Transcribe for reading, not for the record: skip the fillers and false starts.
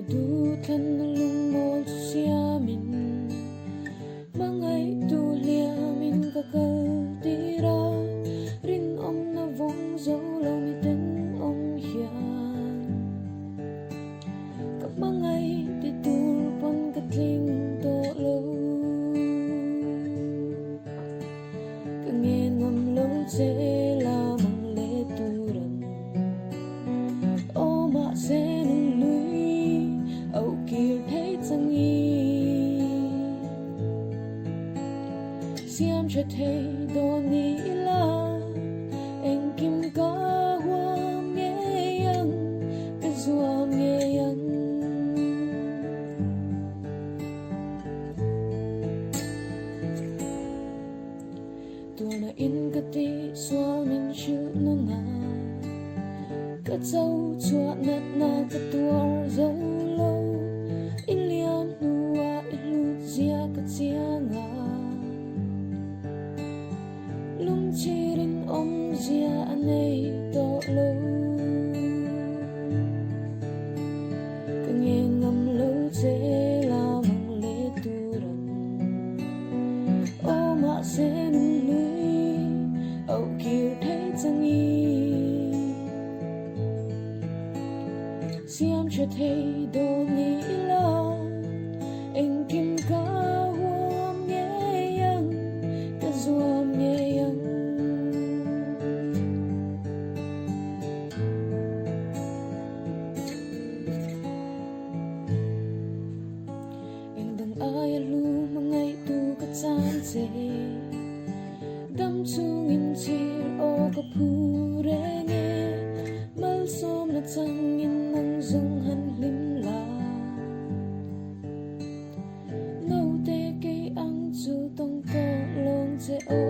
du thân lung mol sia min mangai tu lia min ka kal tira rin om na vong zo lo mi ten om hian ka mangai ti tur pon ka tling to lo ka nghe ngam lo che la mang le turan o ma se nung lui au kia thấy chẳng nghi xiêm cho thấy đồ ni la anh kim ca hoa nghe yang cái dùa nghe yang tua na in cái ti xóa mình chữ nó na cái dâu chua nát na cái tua dâu lâu in liam nua in lu zia cái zia nga lung chirin om zia anei to lo ka nghe ngam lo che la mang le turan o ma se nung lui au kia thấy chẳng nghi xiêm cho thấy đồ ni la anh kim ca hoa nghe yang cái dùa nghe yang anh đừng ai lu mà ngay tu cái chan che đâm chung in chir o cái phu re nghe mal som na chang in nang dung han lim la NAUTE cây ăn chu tông to long che o